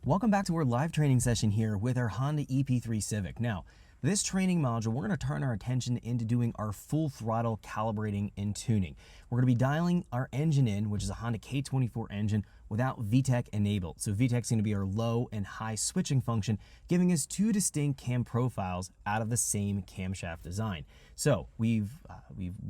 Welcome back to our live training session here with our Honda EP3 Civic. Now, this training module, we're going to turn our attention into doing our full throttle calibrating and tuning. We're going to be dialing our engine in, which is a Honda K24 engine without VTEC enabled. So VTEC is going to be our low and high switching function, giving us two distinct cam profiles out of the same camshaft design. So we've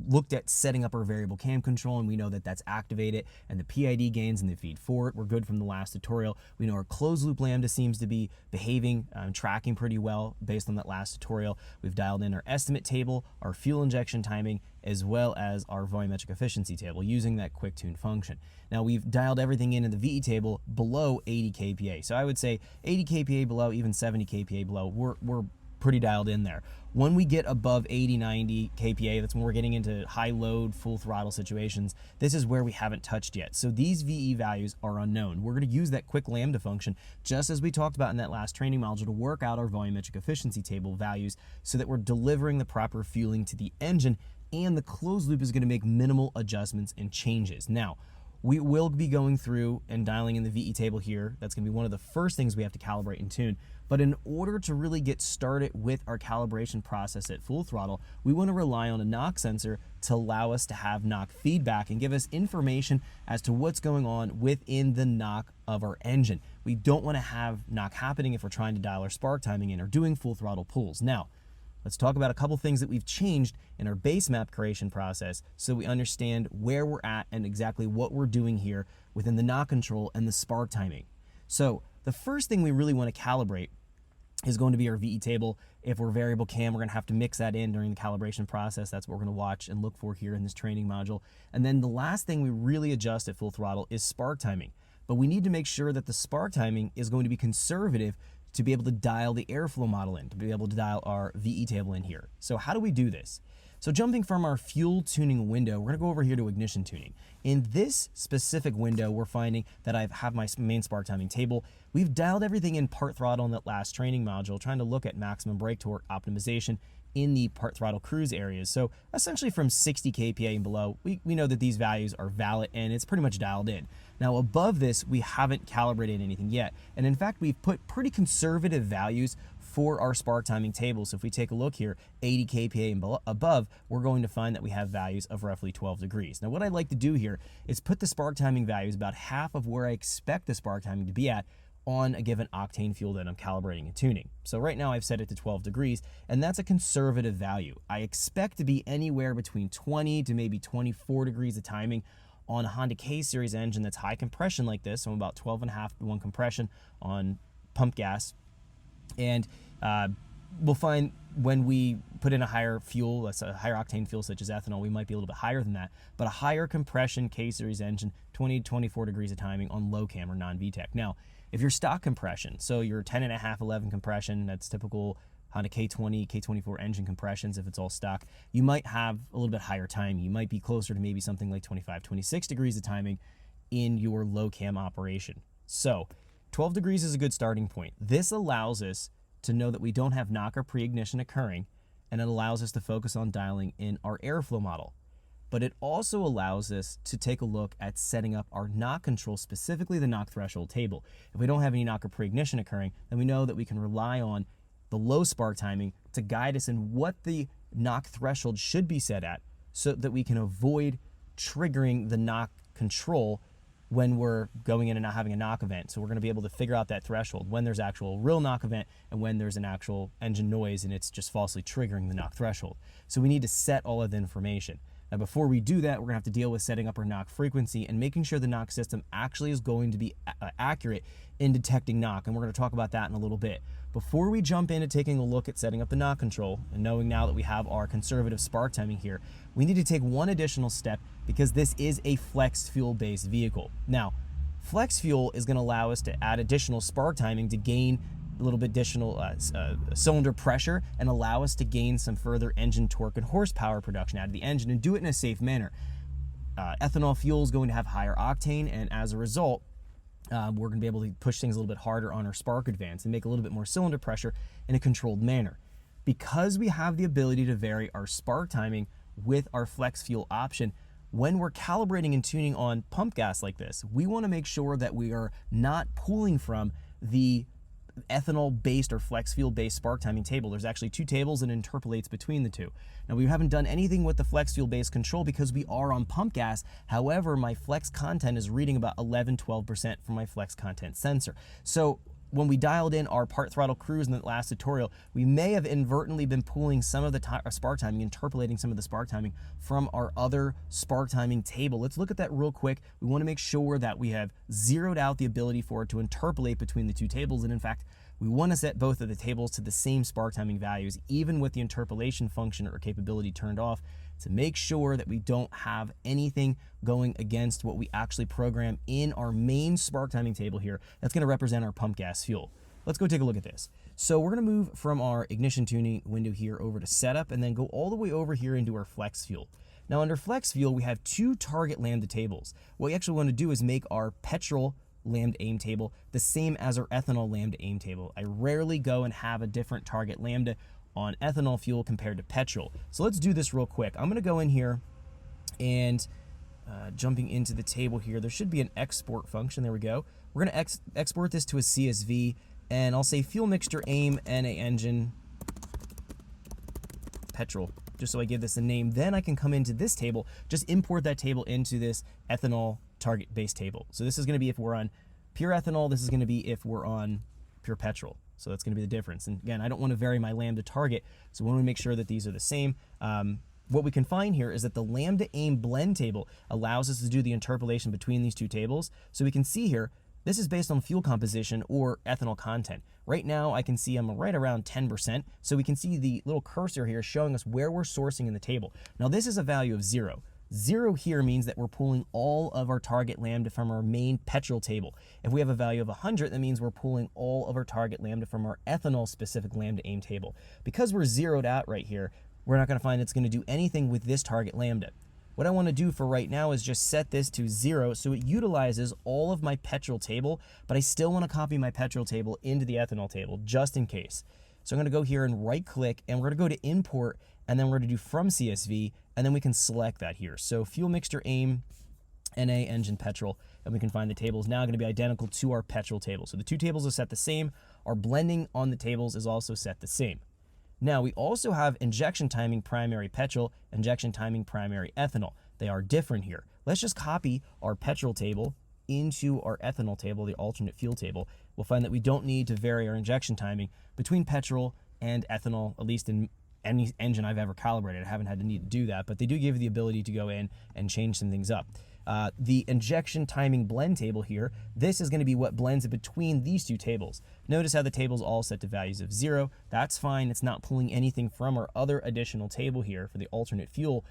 looked at setting up our variable cam control, and we know that that's activated, and the PID gains and the feed forward were good from the last tutorial. We know our closed loop lambda seems to be behaving, tracking pretty well based on that last tutorial. We've dialed in our estimate table, our fuel injection timing, as well as our volumetric efficiency table using that quick tune function. Now we've dialed everything in the VE table below 80 kPa. So I would say 80 kPa below, even 70 kPa below, we're pretty dialed in there. When we get above 80, 90 kPa, that's when we're getting into high load, full throttle situations. This is where we haven't touched yet. So these VE values are unknown. We're going to use that quick lambda function, just as we talked about in that last training module, to work out our volumetric efficiency table values so that we're delivering the proper fueling to the engine, and the closed loop is going to make minimal adjustments and changes. Now, we will be going through and dialing in the VE table here. That's going to be one of the first things we have to calibrate and tune. But in order to really get started with our calibration process at full throttle, we want to rely on a knock sensor to allow us to have knock feedback and give us information as to what's going on within the knock of our engine. We don't want to have knock happening if we're trying to dial our spark timing in or doing full throttle pulls. Now, let's talk about a couple things that we've changed in our base map creation process so we understand where we're at and exactly what we're doing here within the knock control and the spark timing. So the first thing we really want to calibrate is going to be our VE table. If we're variable cam, we're going to have to mix that in during the calibration process. That's what we're going to watch and look for here in this training module. And then the last thing we really adjust at full throttle is spark timing. But we need to make sure that the spark timing is going to be conservative to be able to dial the airflow model in, to be able to dial our VE table in here. So how do we do this? So jumping from our fuel tuning window, we're gonna go over here to ignition tuning. In this specific window, we're finding that I have my main spark timing table. We've dialed everything in part throttle in that last training module, trying to look at maximum brake torque optimization in the part throttle cruise areas. So essentially from 60 kPa and below, we know that these values are valid and it's pretty much dialed in. Now above this, we haven't calibrated anything yet. And in fact, we've put pretty conservative values for our spark timing table. So if we take a look here, 80 kPa and above, we're going to find that we have values of roughly 12 degrees. Now what I'd like to do here is put the spark timing values about half of where I expect the spark timing to be at on a given octane fuel that I'm calibrating and tuning. So right now I've set it to 12 degrees, and that's a conservative value. I expect to be anywhere between 20 to maybe 24 degrees of timing on a Honda K series engine that's high compression like this. So I'm about 12.5 to 1 compression on pump gas. And we'll find when we put in a higher fuel, that's a higher octane fuel such as ethanol, we might be a little bit higher than that. But a higher compression K series engine, 20 to 24 degrees of timing on low cam or non-VTEC. Now, if you're stock compression, so your 10.5, 11 compression, that's typical Honda K20, K24 engine compressions, if it's all stock, you might have a little bit higher timing. You might be closer to maybe something like 25, 26 degrees of timing in your low cam operation. So 12 degrees is a good starting point. This allows us to know that we don't have knock or pre-ignition occurring, and it allows us to focus on dialing in our airflow model. But it also allows us to take a look at setting up our knock control, specifically the knock threshold table. If we don't have any knock or pre-ignition occurring, then we know that we can rely on the low spark timing to guide us in what the knock threshold should be set at so that we can avoid triggering the knock control when we're going in and not having a knock event. So we're going to be able to figure out that threshold when there's actual real knock event and when there's an actual engine noise and it's just falsely triggering the knock threshold. So we need to set all of the information. Now before we do that, we're gonna have to deal with setting up our knock frequency and making sure the knock system actually is going to be accurate in detecting knock, and we're gonna talk about that in a little bit. Before we jump into taking a look at setting up the knock control, and knowing now that we have our conservative spark timing here, we need to take one additional step because this is a flex fuel-based vehicle. Now, flex fuel is gonna allow us to add additional spark timing to gain a little bit additional cylinder pressure and allow us to gain some further engine torque and horsepower production out of the engine and do it in a safe manner. Ethanol fuel is going to have higher octane, and as a result, we're going to be able to push things a little bit harder on our spark advance and make a little bit more cylinder pressure in a controlled manner. Because we have the ability to vary our spark timing with our flex fuel option, when we're calibrating and tuning on pump gas like this, we want to make sure that we are not pulling from the ethanol-based or flex fuel-based spark timing table. There's actually two tables and it interpolates between the two. Now, we haven't done anything with the flex fuel-based control because we are on pump gas. However, my flex content is reading about 11-12% from my flex content sensor. So when we dialed in our part throttle cruise in the last tutorial, we may have inadvertently been pulling some of the spark timing, interpolating some of the spark timing from our other spark timing table. Let's look at that real quick. We want to make sure that we have zeroed out the ability for it to interpolate between the two tables. And in fact, we want to set both of the tables to the same spark timing values, even with the interpolation function or capability turned off, to make sure that we don't have anything going against what we actually program in our main spark timing table here. That's going to represent our pump gas fuel. Let's go take a look at this. So we're going to move from our ignition tuning window here over to setup and then go all the way over here into our flex fuel. Now under flex fuel, we have two target lambda tables. What we actually want to do is make our petrol lambda aim table the same as our ethanol lambda aim table. I rarely go and have a different target lambda on ethanol fuel compared to petrol. So let's do this real quick. I'm going to go in here and jumping into the table here, there should be an export function. There we go. We're going to export this to a CSV, and I'll say fuel mixture aim NA engine petrol, just so I give this a name. Then I can come into this table, just import that table into this ethanol target base table. So this is going to be if we're on pure ethanol, this is going to be if we're on pure petrol. So that's going to be the difference. And again, I don't want to vary my lambda target, so we want to make sure that these are the same. What we can find here is that the lambda aim blend table allows us to do the interpolation between these two tables. So we can see here, this is based on fuel composition or ethanol content. Right now, I can see I'm right around 10%. So we can see the little cursor here showing us where we're sourcing in the table. Now, this is a value of 0. 0 here means that we're pulling all of our target lambda from our main petrol table. If we have a value of 100, that means we're pulling all of our target lambda from our ethanol specific lambda aim table. Because we're zeroed out right here, we're not going to find it's going to do anything with this target lambda. What I want to do for right now is just set this to 0 so it utilizes all of my petrol table, but I still want to copy my petrol table into the ethanol table just in case. So I'm going to go here and right click, and we're going to go to import, and then we're going to do from CSV, and then we can select that here. So fuel mixture aim NA engine petrol, and we can find the table is now going to be identical to our petrol table. So the two tables are set the same. Our blending on the tables is also set the same. Now we also have injection timing primary petrol, injection timing primary ethanol. They are different here. Let's just copy our petrol table into our ethanol table, the alternate fuel table. We'll find that we don't need to vary our injection timing between petrol and ethanol, at least in any engine I've ever calibrated. I haven't had the need to do that, but they do give you the ability to go in and change some things up. The injection timing blend table here, this is going to be what blends it between these two tables. Notice how the table's all set to values of 0. That's fine. It's not pulling anything from our other additional table here for the alternate fuel,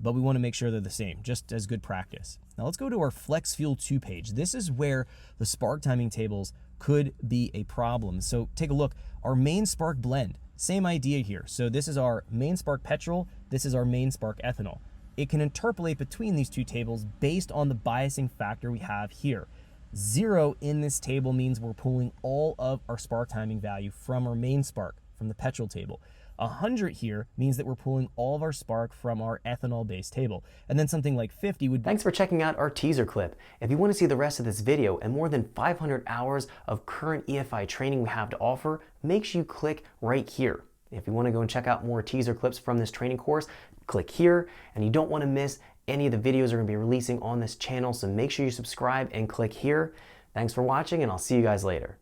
but we want to make sure they're the same, just as good practice. Now let's go to our Flex Fuel 2 page. This is where the spark timing tables could be a problem. So take a look. Our main spark blend, same idea here. So this is our main spark petrol. This is our main spark ethanol. It can interpolate between these two tables based on the biasing factor we have here. 0 in this table means we're pulling all of our spark timing value from our main spark, from the petrol table. 100 here means that we're pulling all of our spark from our ethanol-based table. And then something like 50 would be... Thanks for checking out our teaser clip. If you want to see the rest of this video and more than 500 hours of current EFI training we have to offer, make sure you click right here. If you want to go and check out more teaser clips from this training course, click here, and you don't want to miss any of the videos we're going to be releasing on this channel, so make sure you subscribe and click here. Thanks for watching, and I'll see you guys later.